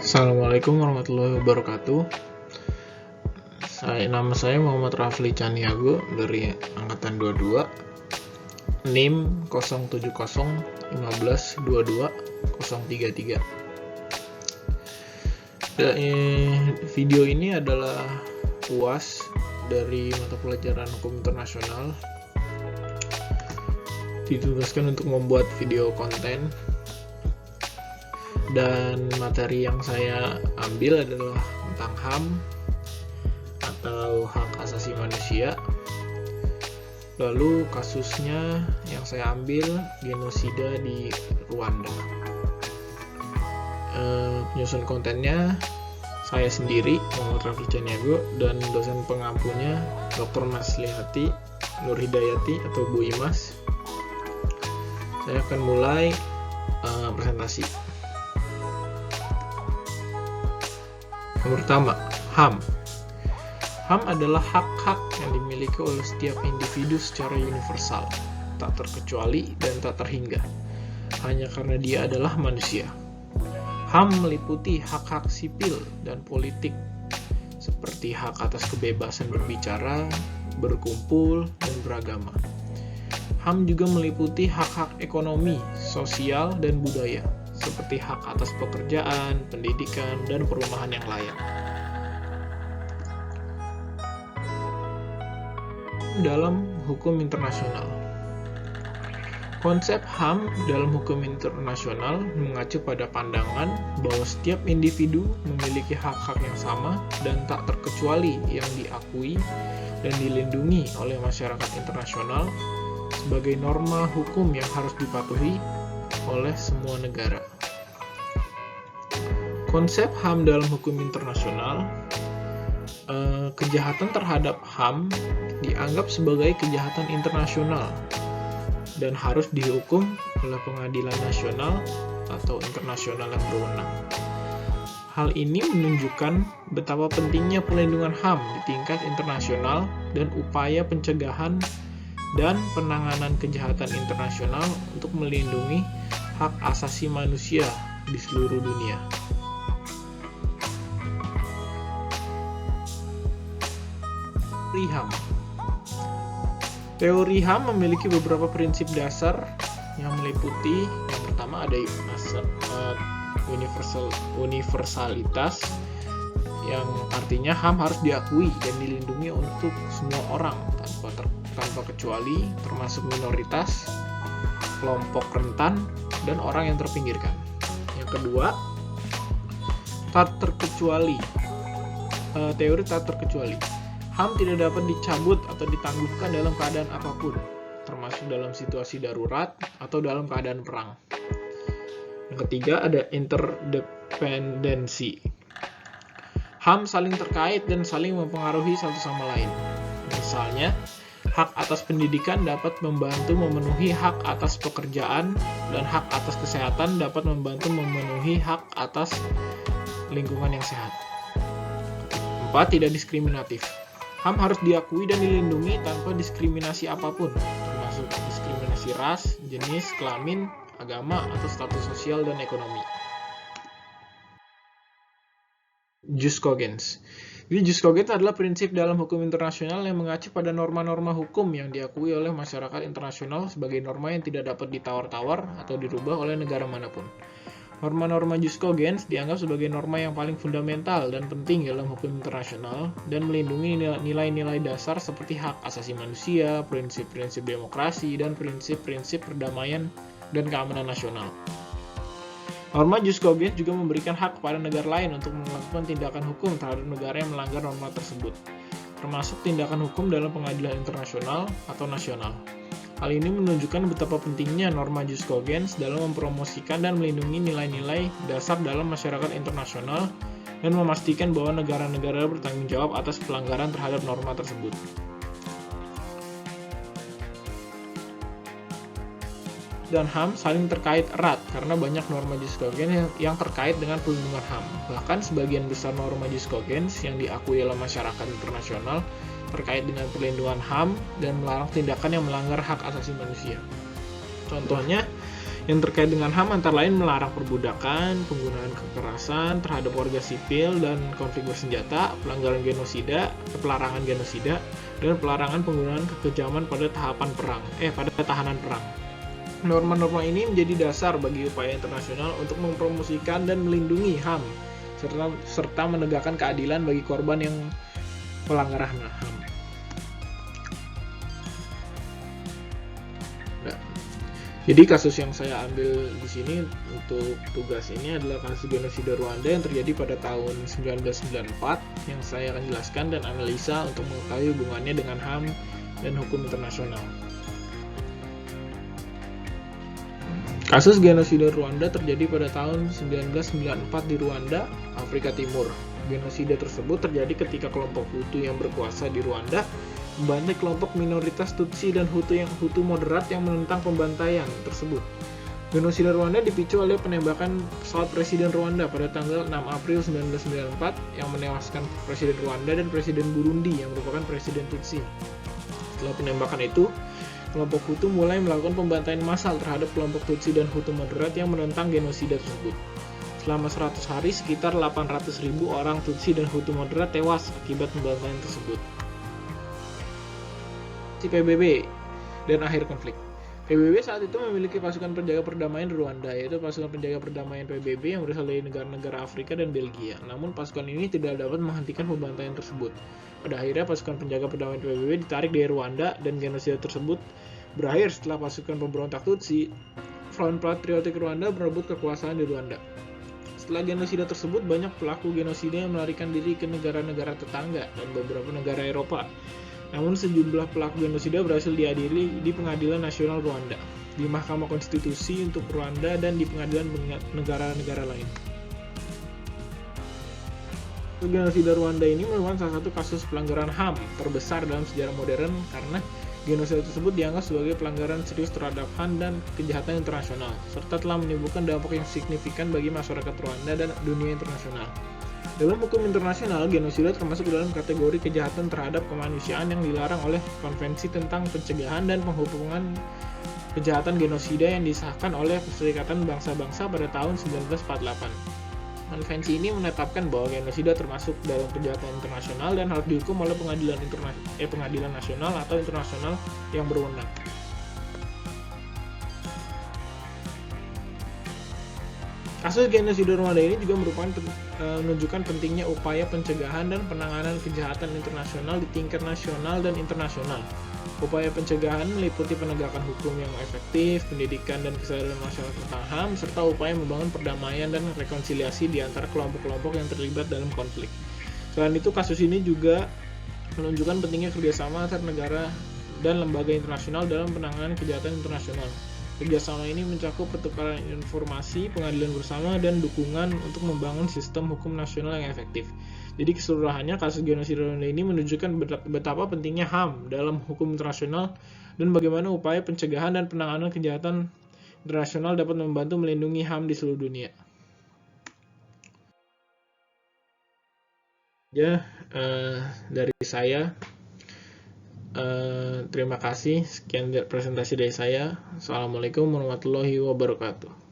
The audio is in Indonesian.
Assalamualaikum warahmatullahi wabarakatuh. Nama saya Muhammad Rafli Caniago dari Angkatan 22, NIM 07015222033. Video ini adalah UAS dari mata pelajaran Hukum Internasional. Ditugaskan untuk membuat video konten, dan materi yang saya ambil adalah tentang HAM atau hak asasi manusia. Lalu kasusnya yang saya ambil genosida di Rwanda. Penyusun kontennya saya sendiri, Muhammad Rafli Caniago, dan dosen pengampunya Dr. Maslihati Nur Hidayati atau Bu Imas. Saya akan mulai presentasi. Yang pertama, HAM. HAM adalah hak-hak yang dimiliki oleh setiap individu secara universal, tak terkecuali dan tak terhingga, hanya karena dia adalah manusia. HAM meliputi hak-hak sipil dan politik, seperti hak atas kebebasan berbicara, berkumpul, dan beragama. HAM juga meliputi hak-hak ekonomi, sosial, dan budaya, seperti hak atas pekerjaan, pendidikan, dan perumahan yang layak. Dalam hukum internasional, konsep HAM dalam hukum internasional mengacu pada pandangan bahwa setiap individu memiliki hak-hak yang sama dan tak terkecuali yang diakui dan dilindungi oleh masyarakat internasional sebagai norma hukum yang harus dipatuhi oleh semua negara. Konsep HAM dalam hukum internasional, kejahatan terhadap HAM dianggap sebagai kejahatan internasional dan harus dihukum oleh pengadilan nasional atau internasional yang berwenang. Hal ini menunjukkan betapa pentingnya pelindungan HAM di tingkat internasional dan upaya pencegahan dan penanganan kejahatan internasional untuk melindungi hak asasi manusia di seluruh dunia. Teori HAM. Teori HAM memiliki beberapa prinsip dasar yang meliputi, yang pertama ada universalitas, yang artinya HAM harus diakui dan dilindungi untuk semua orang tanpa kecuali, termasuk minoritas, kelompok rentan, dan orang yang terpinggirkan. Yang kedua, tak terkecuali. Teori tak terkecuali. HAM tidak dapat dicabut atau ditangguhkan dalam keadaan apapun, termasuk dalam situasi darurat atau dalam keadaan perang. Yang ketiga, ada interdependensi. HAM saling terkait dan saling mempengaruhi satu sama lain. Misalnya, hak atas pendidikan dapat membantu memenuhi hak atas pekerjaan, dan hak atas kesehatan dapat membantu memenuhi hak atas lingkungan yang sehat. 4. Tidak diskriminatif. HAM harus diakui dan dilindungi tanpa diskriminasi apapun, termasuk diskriminasi ras, jenis, kelamin, agama, atau status sosial dan ekonomi. Jus cogens. Jadi jus cogens adalah prinsip dalam hukum internasional yang mengacu pada norma-norma hukum yang diakui oleh masyarakat internasional sebagai norma yang tidak dapat ditawar-tawar atau dirubah oleh negara manapun. Norma-norma jus cogens dianggap sebagai norma yang paling fundamental dan penting dalam hukum internasional dan melindungi nilai-nilai dasar seperti hak asasi manusia, prinsip-prinsip demokrasi, dan prinsip-prinsip perdamaian dan keamanan nasional. Norma jus cogens juga memberikan hak kepada negara lain untuk melakukan tindakan hukum terhadap negara yang melanggar norma tersebut, termasuk tindakan hukum dalam pengadilan internasional atau nasional. Hal ini menunjukkan betapa pentingnya norma jus cogens dalam mempromosikan dan melindungi nilai-nilai dasar dalam masyarakat internasional dan memastikan bahwa negara-negara bertanggung jawab atas pelanggaran terhadap norma tersebut. Dan HAM saling terkait erat karena banyak norma jus cogens yang terkait dengan pelindungan HAM. Bahkan sebagian besar norma jus cogens yang diakui oleh masyarakat internasional terkait dengan perlindungan HAM dan melarang tindakan yang melanggar hak asasi manusia. Contohnya, yang terkait dengan HAM antara lain melarang perbudakan, penggunaan kekerasan terhadap warga sipil dan konflik bersenjata, pelarangan genosida, dan pelarangan penggunaan kekejaman pada tahanan perang. Norma-norma ini menjadi dasar bagi upaya internasional untuk mempromosikan dan melindungi HAM serta menegakkan keadilan bagi korban yang melanggar HAM. Jadi kasus yang saya ambil di sini untuk tugas ini adalah kasus genosida Rwanda yang terjadi pada tahun 1994 yang saya akan jelaskan dan analisa untuk mengetahui hubungannya dengan HAM dan hukum internasional. Kasus genosida Rwanda terjadi pada tahun 1994 di Rwanda, Afrika Timur. Genosida tersebut terjadi ketika kelompok Hutu yang berkuasa di Rwanda membantai kelompok minoritas Tutsi dan Hutu moderat yang menentang pembantaian tersebut. Genosida Rwanda dipicu oleh penembakan pesawat Presiden Rwanda pada tanggal 6 April 1994 yang menewaskan Presiden Rwanda dan Presiden Burundi yang merupakan Presiden Tutsi. Setelah penembakan itu, kelompok Hutu mulai melakukan pembantaian massal terhadap kelompok Tutsi dan Hutu moderat yang menentang genosida tersebut. Selama 100 hari, sekitar 800.000 orang Tutsi dan Hutu moderat tewas akibat pembantaian tersebut. PBB dan akhir konflik. PBB saat itu memiliki pasukan penjaga perdamaian di Rwanda, yaitu pasukan penjaga perdamaian PBB yang berasal dari negara-negara Afrika dan Belgia. Namun pasukan ini tidak dapat menghentikan pembantaian tersebut. Pada akhirnya pasukan penjaga perdamaian PBB ditarik dari Rwanda dan genosida tersebut berakhir setelah pasukan pemberontak Tutsi, Front Patriotic Rwanda merebut kekuasaan di Rwanda. Setelah genosida tersebut, banyak pelaku genosida yang melarikan diri ke negara-negara tetangga dan beberapa negara Eropa. Namun sejumlah pelaku genosida berhasil diadili di Pengadilan Nasional Rwanda, di Mahkamah Konstitusi untuk Rwanda, dan di pengadilan negara-negara lain. Genosida Rwanda ini merupakan salah satu kasus pelanggaran HAM terbesar dalam sejarah modern karena genosida tersebut dianggap sebagai pelanggaran serius terhadap HAM dan kejahatan internasional, serta telah menimbulkan dampak yang signifikan bagi masyarakat Rwanda dan dunia internasional. Dalam hukum internasional, genosida termasuk dalam kategori kejahatan terhadap kemanusiaan yang dilarang oleh Konvensi tentang Pencegahan dan Penghubungan Kejahatan Genosida yang disahkan oleh Perserikatan Bangsa-Bangsa pada tahun 1948. Konvensi ini menetapkan bahwa genosida termasuk dalam kejahatan internasional dan harus dihukum oleh pengadilan nasional atau internasional yang berwenang. Kasus genosida Rwanda ini juga menunjukkan pentingnya upaya pencegahan dan penanganan kejahatan internasional di tingkat nasional dan internasional. Upaya pencegahan meliputi penegakan hukum yang efektif, pendidikan dan kesadaran masyarakat tentang HAM, serta upaya membangun perdamaian dan rekonsiliasi di antara kelompok-kelompok yang terlibat dalam konflik. Selain itu, kasus ini juga menunjukkan pentingnya kerjasama antar negara dan lembaga internasional dalam penanganan kejahatan internasional. Kerjasama ini mencakup pertukaran informasi, pengadilan bersama, dan dukungan untuk membangun sistem hukum nasional yang efektif. Jadi keseluruhannya kasus genosida Rwanda ini menunjukkan betapa pentingnya HAM dalam hukum internasional dan bagaimana upaya pencegahan dan penanganan kejahatan internasional dapat membantu melindungi HAM di seluruh dunia. Dari saya. Terima kasih. Sekian presentasi dari saya. Assalamualaikum warahmatullahi wabarakatuh.